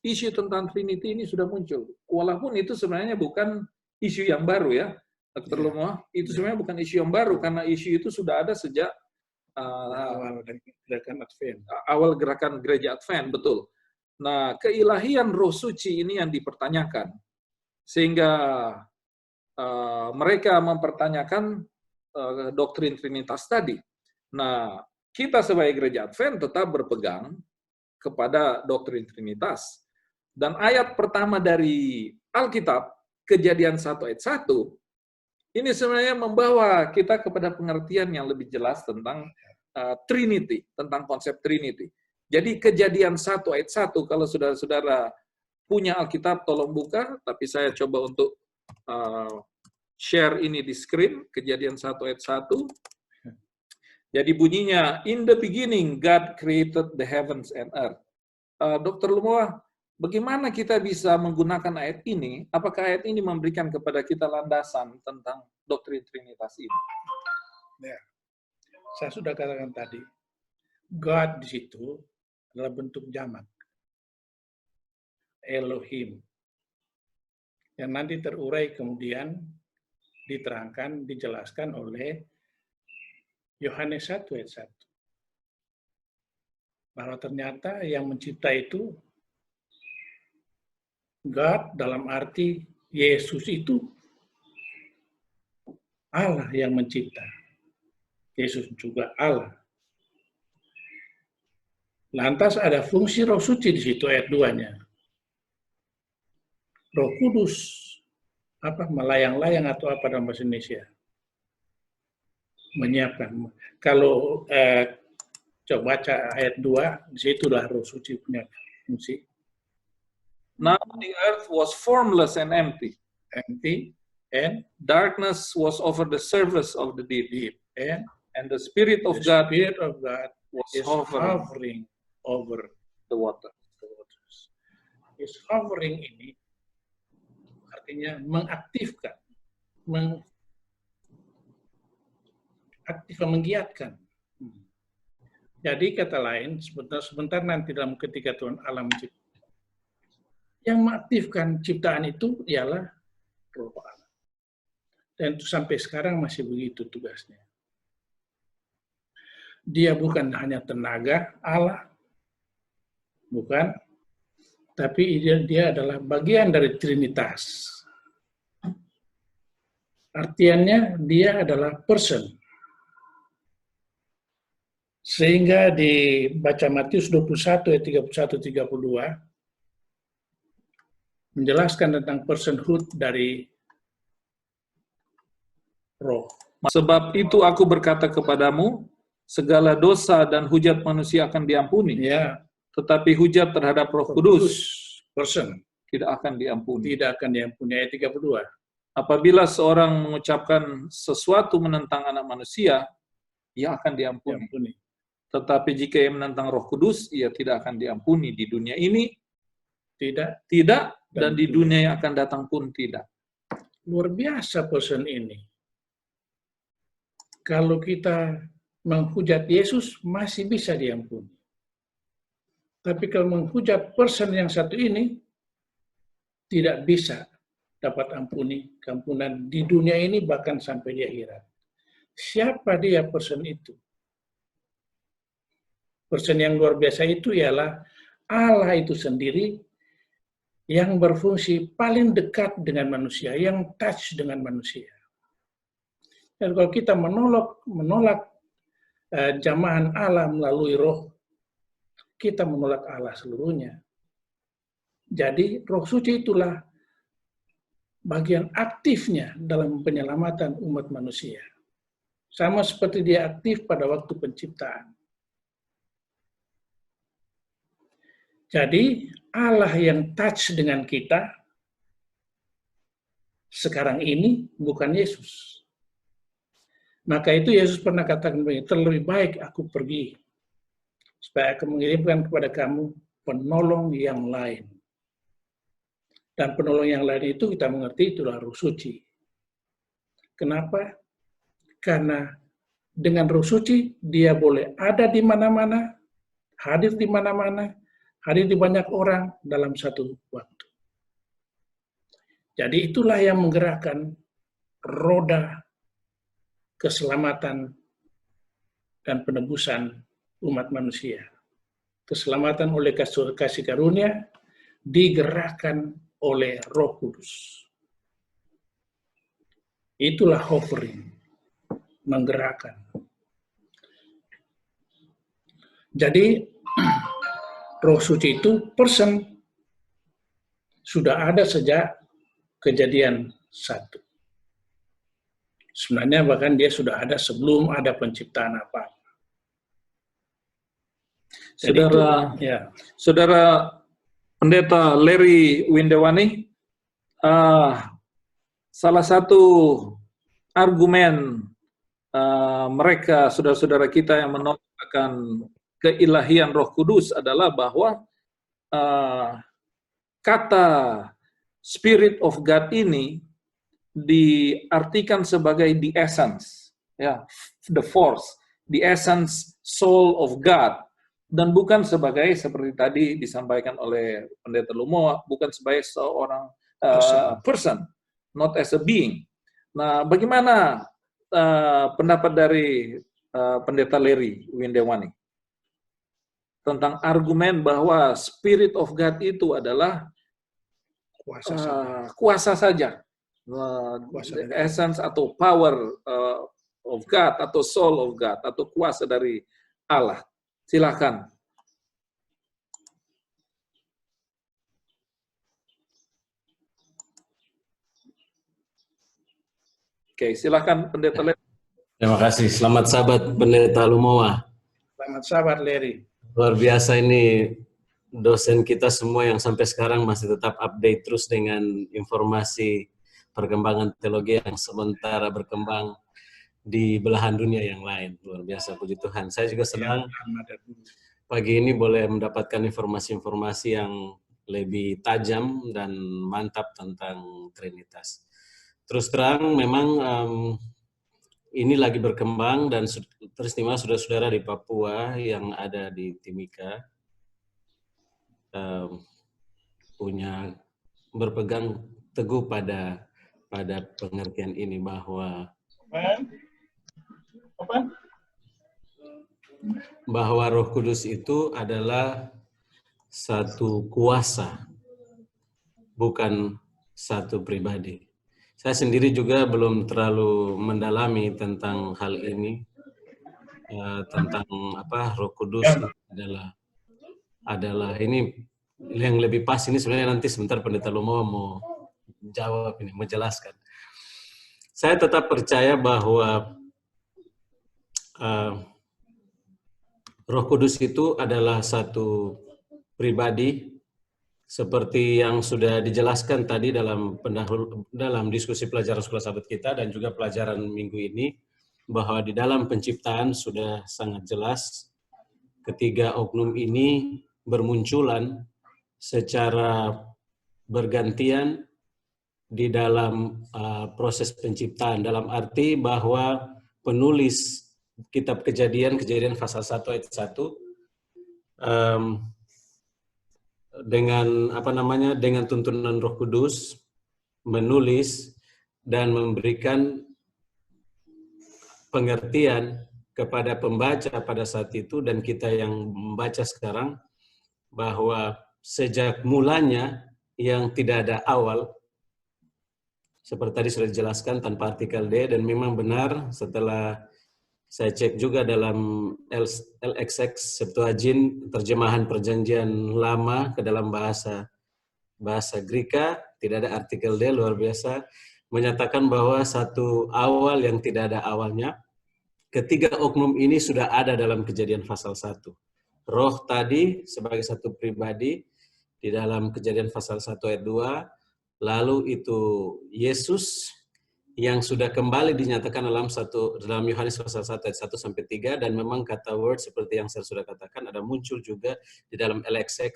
isu tentang Trinity ini sudah muncul. Walaupun itu sebenarnya bukan isu yang baru ya, Dr. Lumowa. Itu sebenarnya bukan isu yang baru, karena isu itu sudah ada sejak awal gerakan gereja Advent, betul. Nah, keilahian Roh Suci ini yang dipertanyakan. Sehingga mereka mempertanyakan doktrin Trinitas tadi. Nah, kita sebagai gereja Advent tetap berpegang kepada doktrin Trinitas. Dan ayat pertama dari Alkitab, Kejadian 1 ayat 1, ini sebenarnya membawa kita kepada pengertian yang lebih jelas tentang Trinity, tentang konsep Trinity. Jadi Kejadian 1 ayat 1, kalau saudara-saudara punya Alkitab, tolong buka, tapi saya coba untuk share ini di screen, Kejadian 1 ayat 1. Jadi bunyinya, in the beginning God created the heavens and earth. Dr. Lumowa, bagaimana kita bisa menggunakan ayat ini? Apakah ayat ini memberikan kepada kita landasan tentang doktrin Trinitas ini? Ya, saya sudah katakan tadi, God di situ adalah bentuk jamak, Elohim, yang nanti terurai kemudian diterangkan, dijelaskan oleh Yohanes 1 ayat 1. Bahwa ternyata yang mencipta itu God, dalam arti Yesus itu Allah yang mencipta. Yesus juga Allah. Lantas ada fungsi Roh Suci di situ ayat 2-nya. Roh Kudus, melayang-layang atau apa dalam bahasa Indonesia? Menyiapkan. Kalau coba baca ayat 2, di situlah Roh Suci punya fungsi. Now the earth was formless and empty. Empty, and darkness was over the surface of the deep. And the Spirit of God was hovering over the water. Is hovering ini artinya mengaktifkan, menggiatkan. Jadi kata lain, sebentar nanti dalam ketika Tuhan Allah mencipta, yang mengaktifkan ciptaan itu ialah Roh Allah. Dan itu sampai sekarang masih begitu tugasnya. Dia bukan hanya tenaga Allah, bukan, tapi dia adalah bagian dari Trinitas. Artiannya dia adalah person. Sehingga dibaca Matius 21 ayat 31-32 menjelaskan tentang personhood dari Roh. Sebab itu aku berkata kepadamu, segala dosa dan hujat manusia akan diampuni. Ya. Tetapi hujat terhadap Roh Kudus person tidak akan diampuni. Tidak akan diampuni. Ayat 32. Apabila seorang mengucapkan sesuatu menentang anak manusia, ia akan diampuni. Tetapi jika ia menentang Roh Kudus, ia tidak akan diampuni di dunia ini. Tidak. Dan di dunia yang akan datang pun tidak. Luar biasa person ini. Kalau kita menghujat Yesus, masih bisa diampuni. Tapi kalau menghujat person yang satu ini, tidak bisa dapat ampunan di dunia ini, bahkan sampai di akhirat. Siapa dia person itu? Person yang luar biasa itu ialah Allah itu sendiri, yang berfungsi paling dekat dengan manusia, yang touch dengan manusia. Dan kalau kita menolak jamahan Allah melalui Roh, kita menolak Allah seluruhnya. Jadi Roh Suci itulah bagian aktifnya dalam penyelamatan umat manusia. Sama seperti dia aktif pada waktu penciptaan. Jadi Allah yang touch dengan kita sekarang ini bukan Yesus. Maka itu Yesus pernah katakan begini, terlebih baik aku pergi supaya aku mengirimkan kepada kamu penolong yang lain. Dan penolong yang lain itu kita mengerti itulah Roh Suci. Kenapa? Karena dengan Roh Suci dia boleh ada di mana-mana, hadir di mana-mana, hadir di banyak orang dalam satu waktu. Jadi itulah yang menggerakkan roda keselamatan dan penebusan umat manusia. Keselamatan oleh kasih karunia digerakkan oleh Roh Kudus. Itulah hovering, menggerakkan. Jadi Roh Suci itu person, sudah ada sejak Kejadian 1. Sebenarnya bahkan dia sudah ada sebelum ada penciptaan apa. Saudara, ya. Saudara Pendeta Larry Windewani, salah satu argumen mereka, saudara-saudara kita yang menolak akan keilahian Roh Kudus adalah bahwa kata Spirit of God ini diartikan sebagai the essence, ya, the force, the essence, soul of God, dan bukan sebagai seperti tadi disampaikan oleh Pendeta Lumowa, bukan sebagai seorang person, not as a being. Nah, bagaimana pendapat dari Pendeta Larry Windewani tentang argumen bahwa Spirit of God itu adalah kuasa saja, essence atau power of God atau soul of God atau kuasa dari Allah. Silakan. Oke, silakan Pendeta Larry. Terima kasih. Selamat sahabat Pendeta Lumowa. Selamat sahabat Larry. Luar biasa ini dosen kita semua yang sampai sekarang masih tetap update terus dengan informasi perkembangan teologi yang sementara berkembang di belahan dunia yang lain. Luar biasa, puji Tuhan. Saya juga senang pagi ini boleh mendapatkan informasi-informasi yang lebih tajam dan mantap tentang Trinitas. Terus terang memang ini lagi berkembang dan teristimewa saudara-saudara di Papua yang ada di Timika punya berpegang teguh pada pengertian ini bahwa Roh Kudus itu adalah satu kuasa, bukan satu pribadi. Saya sendiri juga belum terlalu mendalami tentang hal ini, tentang Roh Kudus adalah ini yang lebih pas ini sebenarnya nanti sebentar Pendeta Lumowa mau jawab ini, menjelaskan. Saya tetap percaya bahwa Roh Kudus itu adalah satu pribadi seperti yang sudah dijelaskan tadi dalam diskusi pelajaran sekolah sahabat kita dan juga pelajaran minggu ini, bahwa di dalam penciptaan sudah sangat jelas ketiga oknum ini bermunculan secara bergantian di dalam proses penciptaan, dalam arti bahwa penulis kitab Kejadian pasal 1 ayat 1 dengan tuntunan Roh Kudus menulis dan memberikan pengertian kepada pembaca pada saat itu dan kita yang membaca sekarang bahwa sejak mulanya yang tidak ada awal, seperti tadi sudah dijelaskan tanpa artikel D, dan memang benar setelah saya cek juga dalam LXX Septuagint, terjemahan Perjanjian Lama ke dalam bahasa Greka, tidak ada artikel D, luar biasa, menyatakan bahwa satu awal yang tidak ada awalnya. Ketiga oknum ini sudah ada dalam Kejadian pasal 1. Roh tadi sebagai satu pribadi di dalam Kejadian pasal 1 ayat 2, lalu itu Yesus yang sudah kembali dinyatakan dalam Yohanes pasal 1 ayat 1 sampai 3, dan memang kata word seperti yang saya sudah katakan ada muncul juga di dalam LXX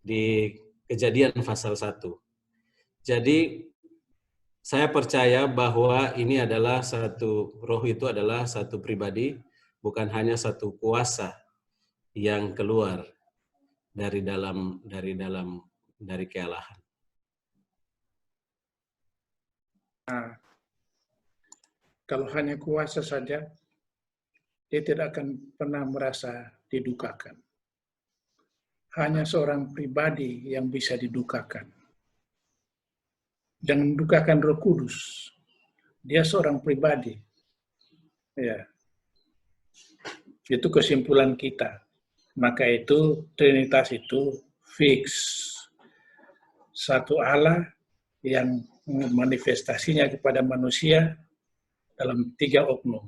di Kejadian pasal 1. Jadi saya percaya bahwa ini adalah roh itu adalah satu pribadi, bukan hanya satu kuasa yang keluar dari kealahan. Nah, kalau hanya kuasa saja, dia tidak akan pernah merasa didukakan. Hanya seorang pribadi yang bisa didukakan. Jangan dukakan Roh Kudus. Dia seorang pribadi. Ya. Itu kesimpulan kita. Maka itu Trinitas itu fix. Satu Allah yang manifestasinya kepada manusia dalam 3 oknum.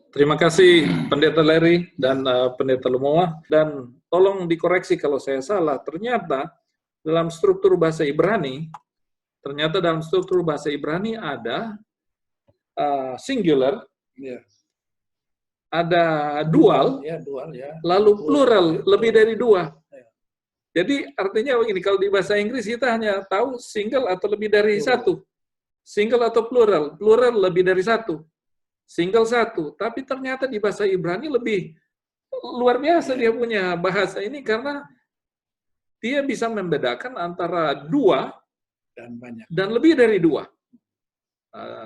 Terima kasih Pendeta Larry dan Pendeta Lumowa, dan tolong dikoreksi kalau saya salah. Ternyata dalam struktur bahasa Ibrani ada singular, Ya. ada dual, Ya, dual ya. lalu plural, lebih dari 2. Ya. Jadi artinya begini, kalau di bahasa Inggris kita hanya tahu single atau lebih dari 1. Single atau plural. Plural lebih dari 1. Single 1. Tapi ternyata di bahasa Ibrani lebih luar biasa dia punya bahasa ini, karena dia bisa membedakan antara 2 Dan banyak. dan lebih dari 2.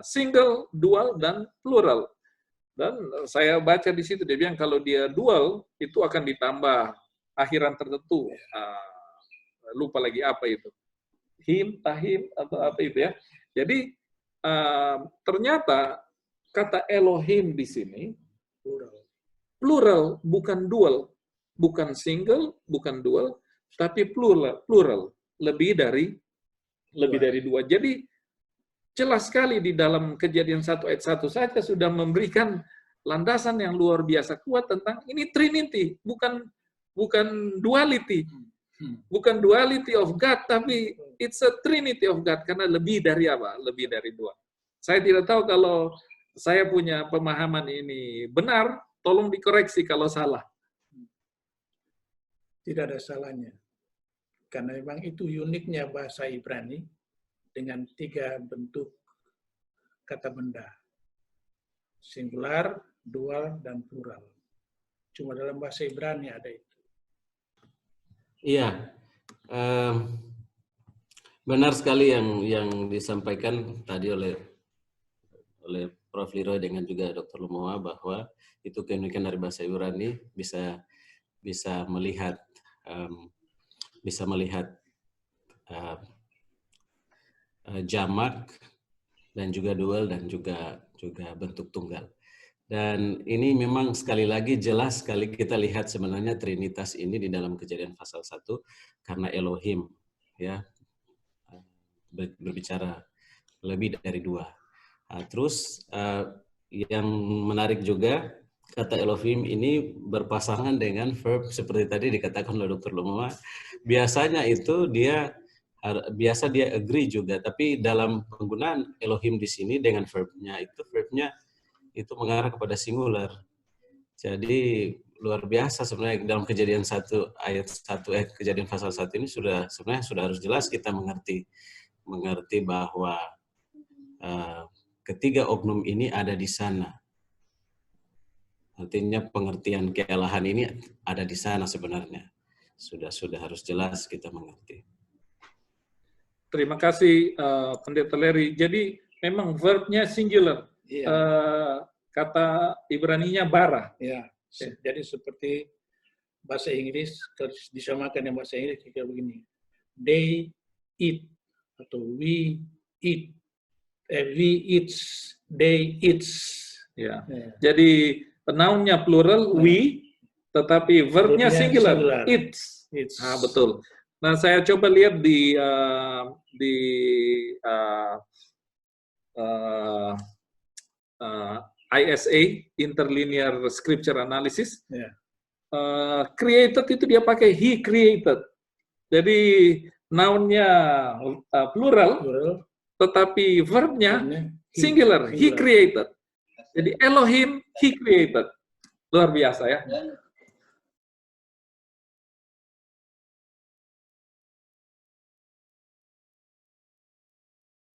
Single, dual, dan plural. Dan saya baca di situ, dia bilang kalau dia dual, itu akan ditambah akhiran tertentu. Lupa lagi apa itu. Him, tahim, atau apa itu ya. Jadi, ternyata kata Elohim di sini, plural, bukan dual. Bukan single, bukan dual, tapi plural. Lebih dari 2. Jadi, jelas sekali di dalam Kejadian 1 ayat 1 saja sudah memberikan landasan yang luar biasa kuat tentang ini Trinity, bukan duality. Bukan duality of God, tapi it's a Trinity of God, karena lebih dari apa? Lebih dari 2. Saya tidak tahu kalau saya punya pemahaman ini benar, tolong dikoreksi kalau salah. Tidak ada salahnya. Karena memang itu uniknya bahasa Ibrani dengan 3 bentuk kata benda. Singular, dual, dan plural. Cuma dalam bahasa Ibrani ada itu. Iya, benar sekali yang disampaikan tadi oleh Prof. Leroy dengan juga Dr. Lumowa, bahwa itu keunikan dari bahasa Ibrani bisa melihat jamak dan juga dual dan juga bentuk tunggal. Dan ini memang sekali lagi jelas sekali kita lihat sebenarnya Trinitas ini di dalam Kejadian pasal 1 karena Elohim ya berbicara lebih dari 2. Terus yang menarik juga, kata Elohim ini berpasangan dengan verb seperti tadi dikatakan oleh Dr. Lumowa. Biasanya itu dia agree juga, tapi dalam penggunaan Elohim di sini dengan verbnya itu mengarah kepada singular. Jadi luar biasa sebenarnya dalam Kejadian 1 ayat Kejadian pasal 1 ini sebenarnya sudah harus jelas kita mengerti bahwa ketiga oknum ini ada di sana. Artinya pengertian kealahan ini ada di sana sebenarnya. Sudah harus jelas kita mengerti. Terima kasih Pendeta Larry. Jadi memang verbnya singular. Iya. Kata Ibraninya bara. Ya. Jadi seperti bahasa Inggris, disamakan dengan bahasa Inggris kayak begini. They eat atau we eat. We eats, they eats. Ya. Jadi noun-nya plural, we, tetapi verbnya singular, eats. Betul. Nah, saya coba lihat di ISA, Interlinear Scripture Analysis. Created itu dia pakai he created. Jadi noun-nya plural, tetapi verbnya singular, he created. Jadi Elohim, he created. Luar biasa ya.